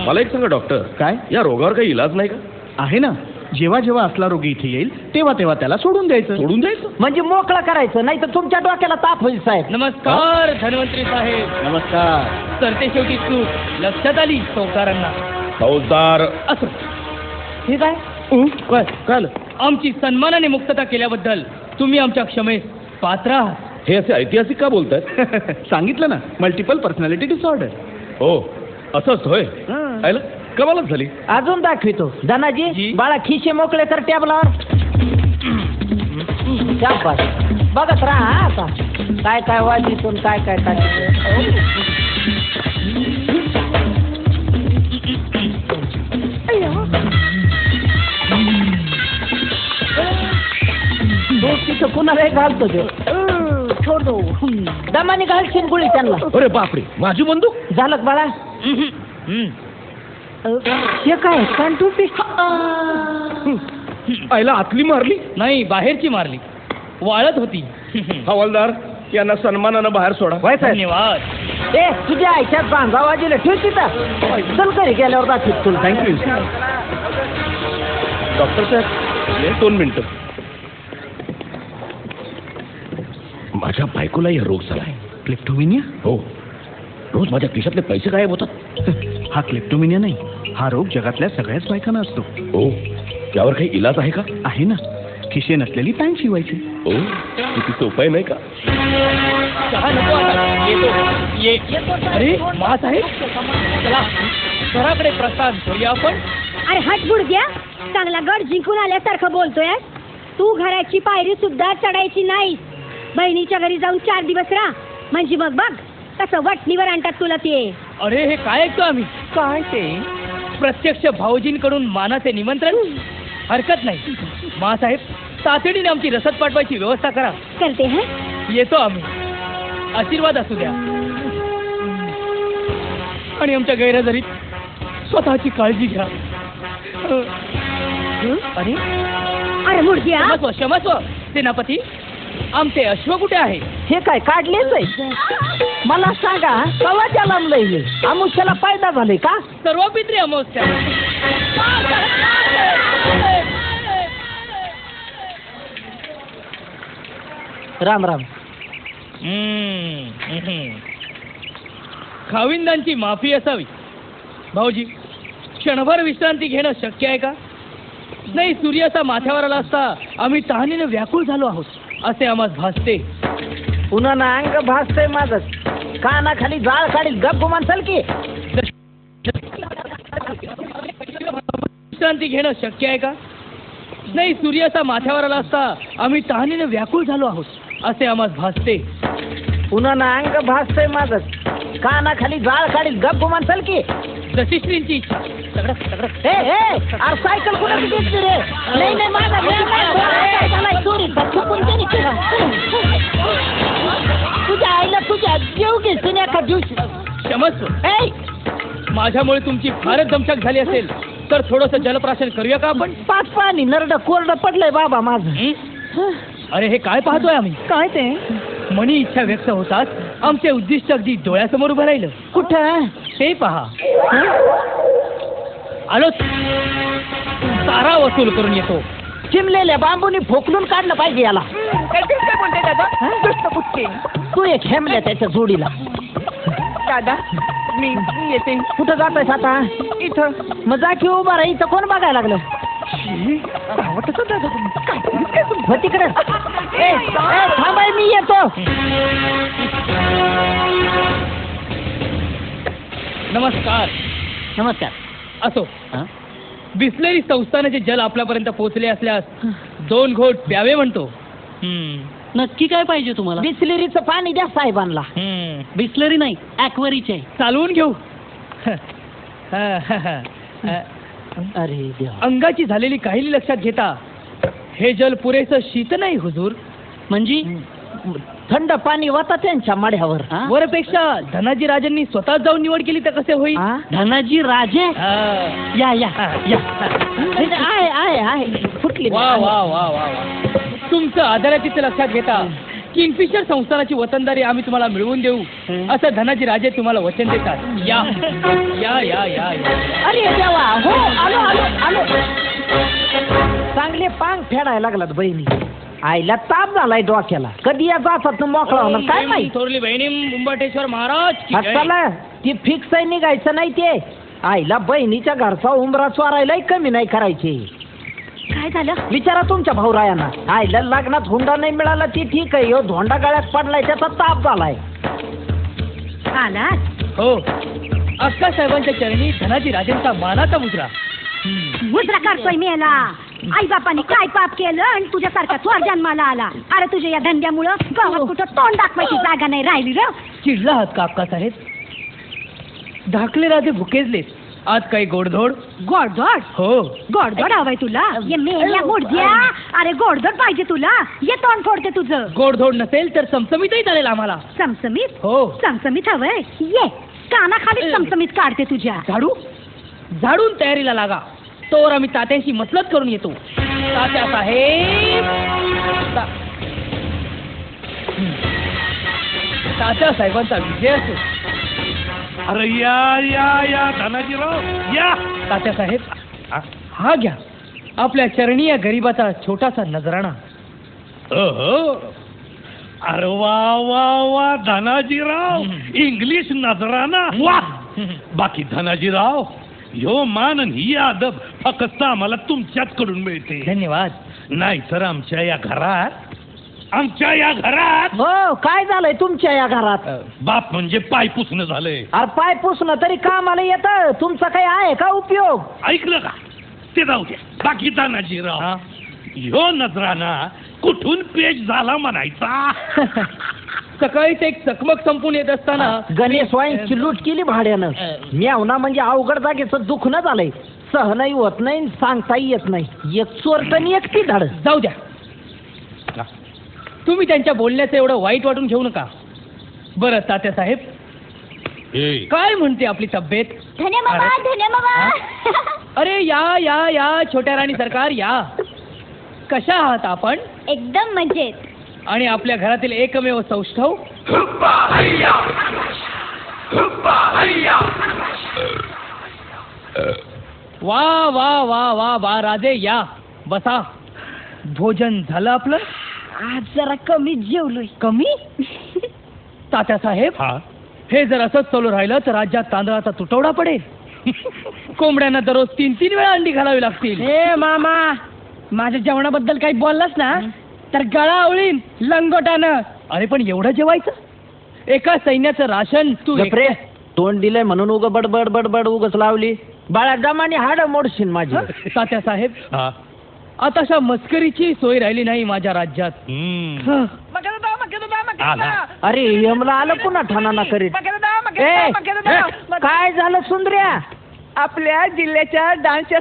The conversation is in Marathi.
मला एक सांगा डॉक्टर, काय? या रोगावर काही इलाज नाही का? आहे ना. जेव्हा जेव्हा असला रोगी इथे येईल तेव्हा तेव्हा त्याला सोडून द्यायचं. सोडून द्यायचं म्हणजे मोकळा करायचं, नाही तर तुमच्या डोक्याला ताप होईल साहेब. नमस्कार धन्वंतरी साहेब. नमस्कार. सरते शेवटी चूक लक्षात आली चौकारांना. फौजदार. असं हे काय काय काय आमची सन्मानाने मुक्तता केल्याबद्दल तुम्ही आमच्या क्षमेस पात्र आहात. हे असे ऐतिहासिक का बोलतायत? सांगितलं ना, मल्टिपल पर्सनॅलिटी डिसऑर्डर. हो असंच होय. आयला कमालच झाली. अजून दाखवितो. धनाजी जी. बाळा खिशे मोकळे तर टॅबलावर शाबास. बघत राहा हा आता काय काय वाजितून काय काय काय. तिथं कुणाला घालतो ते सोड दो. दमाने घालशील गुळी त्यांना. अरे बापरे, माझी बंदूक. झालं का बाळा? हे काय कानटुपी? आईला आतली मारली. नाही बाहेरची मारली, वाळत होती. हवालदार, यांना सन्मानानं बाहेर सोडा. धन्यवाद. ए तुझ्या आईच्यात बांधा वाजीला ठेव तिथं. चल घरी गेल्यावर दाखव तुला. थँक्यू. डॉक्टर साहेब 2 मिनिटं. माझ्या बायकोला हा रोग झालाय. क्लेप्टोमिनिया? हो, रोज माझ्या खिशातले पैसे गायब होतात. हा क्लेप्टोमिनिया नाही, हा रोग जगातल्या सगळ्याच बायकांना असतो. हो, यावर काही इलाज आहे का? आहे ना, खिशे नसलेली पॅन्ट शिवायची. हो, किती उपाय नाही का? चहा नको आता, येतो. अरे मा साहेब, चला घराकडे प्रस्थान करूया आपण. अरे हट बुडग्या, चांगला गड जिंकून आल्यासारखं बोलतोय. तू घराची पायरी सुद्धा चढायची नाही. बहिणीच्या घरी जाऊन 4 दिवस राहा, म्हणजे मग बघ कसं वटणीवर आणतात तुला ते. अरे हे काय ऐकतो आम्ही? काय ते? प्रत्यक्ष भाऊजींकडून मानाचे निमंत्रण. हरकत नाही मासाहेब, तातडीने आमची रसद पाठवायची व्यवस्था करा. करते है. येतो आम्ही. आशीर्वाद असू द्या. आणि आमच्या गैरहजेरीत स्वतःची काळजी घ्या. अरे अरे मुडग्या, क्षमस्व क्षमस्व. सेनापती, आमचे अश्व कुठे आहे? हे काय काढलेच आहे? मला सांगा, कवा जन्मलंय? अमुष्याला फायदा झाले का? सर्वपित्री अमावस्या. राम राम. खाविंदांची माफी असावी. भाऊजी, क्षणभर विश्रांती घेणं शक्य आहे का? नाही, सूर्याचा माथ्यावर आला असता आम्ही तहानीने व्याकुळ झालो आहोत असे आम्हाला भासते. पुन्हा ना अंग भासतंय माझं. कानाखाली जाळ काढील. गप गुमान चल की. विश्रांती घेणं शक्य आहे का? नाही, सूर्याचा माथ्यावर आला असता आम्ही तहानीने व्याकुळ झालो आहोत असे आम्हाला भासते. पुन्हा ना अंग भासतंय माझं. कानाखाली जाळ काढील. गप गुमान चल की. दशिश्रींची इच्छा. ए अरे सायकल कुणाची दिसली रे? नाही नाही माझा तुझ्या आईला तुझ्या जीव घेशील एका दिवशी. क्षमस्व. माझ्यामुळे तुमची फारच दमछाक झाली असेल तर थोडंसं जलप्राशन करूया का आपण? पाच पाणी नरड कोरडं पडलंय बाबा माझं. अरे हे काय पाहतोय आम्ही? काय ते? मनी इच्छा व्यक्त होतात आमचे उद्दिष्ट अगदी डोळ्यासमोर उभं राहिलं. कुठं? ते पहा. आलोच. तारा वसूल करून येतो. चिमलेल्या बांबूनी फोकलून काढलं पाहिजे याला. तू एक हेमल्या त्याच्या जोडीला. दादा मी येते. कुठं जातोयस आता? इथं. मग जा की उभा राहा. इथं कोण बघायला लागलं? हो तिकडे. थांबाय मी येतो. नमस्कार. नमस्कार. असो, बिस्लेरी संस्थानाचे जल आपल्यापर्यंत पोहोचले असल्यास 2 घोट प्यावे म्हणतो. नक्की काय पाहिजे तुम्हाला? बिस्लेरीचं पाणी द्या साहेबांना. बिस्लरी नाही, ॲक्वरीचे. चालवून घेऊ. अरे देवा. अंगाची झालेली काहिली लक्षात घेता हे जल पुरेसं शीत नाही हुजूर. म्हणजे थंड पाणी वाता त्यांच्या माढ्यावर. वरपेक्षा धनाजी राजांनी स्वतः जाऊन निवड केली तर कसे होईल? धनाजी राजे. या या या. आहे आहे आहे. फुटली. वा वा वा वा वा. तुमचं आदरातीचं लक्षात घेता किंगफिशर संस्थानाची वतनदारी आम्ही तुम्हाला मिळवून देऊ असं धनाजी राजे तुम्हाला वचन देतात. या या या या या. अरे देवा, हो आलो आलो आलो. चांगले पांग फेडायला लागलात बहिणी. आईला ताप झालाय डोक्याला. कधी या जातात मोकळा होणार काय माहिती. थोरली बहिणी मुंबाटेश्वर महाराज की जय. चला ती फिक्स आहे निघायचं नाही ते. आईला बहिणीच्या घरचा उंबरा चोरायलाही कमी नाही करायचे. काय झालं? विचारा तुमच्या भाऊरायांना. आईला लग्नात हुंडा नाही मिळाला ती ठीक आहे. धोंडा गळ्यात पडलाय त्याचा ताप झालाय. आला हो, अक्का साहेबांच्या चरणी धनाजी राजेंचा मानाचा मुद्रा. मुद्रा करतोय मी याला. आई बापाने काय पाप केलं आणि तुझ्यासारखा थोर जन्माला आला. अरे तुझ्या या धंद्यामुळं गावात कुठं तोंड दाखवायची जागा नाही राहिली रे. चिडला आहात का अक्का साहेब? धाकले राजे भुकेजलेत. आज काही गोडधोड? गोडधोड हो. गोडधोड हवाय तुला? ये मेल्या मुडद्या. अरे गोडधोड पाहिजे तुला? ये तोंड फोडते तुझं. गोडधोड नसेल तर चमचमीतही चालेल आम्हाला. चमचमीत? हो. चमचमीत हवंय? ये कानाखाली चमचमीत काढते तुझ्या. झाडू झाडून तयारीला लागा. तोवर आम्ही तात्यांशी मसलत करून येतो. तात्या साहेब तात्या साहेबांचा विजय असो. अरे या या या धनाजीराव या. तात्या साहेब हा घ्या आपल्या चरणी या गरीबाचा छोटासा नजराणा. अहो, अरे वा वा वा धनाजीराव, इंग्लिश नजराना वा. बाकी धनाजीराव, ह्यो मान आणि ही अदब फक्त आम्हाला तुमच्याच कडून मिळते. धन्यवाद. नाहीतर आमच्या या घरात हो काय झालंय तुमच्या या घरात? बाप म्हणजे पाय पुसणं झालंय. अरे पाय पुसणं तरी कामाला येतं. तुमचा काही आहे का उपयोग? ऐकलं का? ते जाऊ द्या. बाकी धनाजीराव, ह्यो नजराना कुठून पेश झाला म्हणायचा. सकाळीच एक चकमक संपून येत असताना गणेश वाईंची लूट केली भाड्यानं. मेवना म्हणजे अवघड जागेचं दुखणं झालंय. सहनही होत नाही, सांगताही येत नाही. एक चोरटणी एकटी धाड. जाऊ द्या. तुम्ही त्यांच्या बोलण्याचं एवढं वाईट वाटून घेऊ नका. बरं तात्या साहेब, काय म्हणते आपली तब्येत? धने मामा, धने मामा. अरे या या या छोट्या राणी सरकार या. कशा आहात आपण? एकदम मजेत. आणि आपल्या घरातील एकमेव सौष्ठव? वा वा वा वा वा राजे या बसा. भोजन झालं आपलं? आज जरा कमी जेवलोय. कमी? तात्या साहेब, हे जर असंच चालू राहिलं तर राज्यात तांदळाचा तुटवडा पडेल. कोंबड्यांना दररोज 3-3 वेळा अंडी घालावी लागतील. ए मामा, माझ्या जेवणाबद्दल काही बोललास ना तर गळा आवळीन लंगोटानं. अरे पण एवढं जेवायचं? एका सैन्याचं राशन तू रे तोंड दिलंय म्हणून उग बडबड बडबड उगच लावली. बाळा दमाने हाड मोडशील माझी. तात्या साहेब, आताशा मस्करीची सोय राहिली नाही माझ्या राज्यात. अरे यमला आलं पुन्हा ठाणा करीत. काय झालं सुंदर्या? आपल्या जिल्ह्याच्या डान्सच्या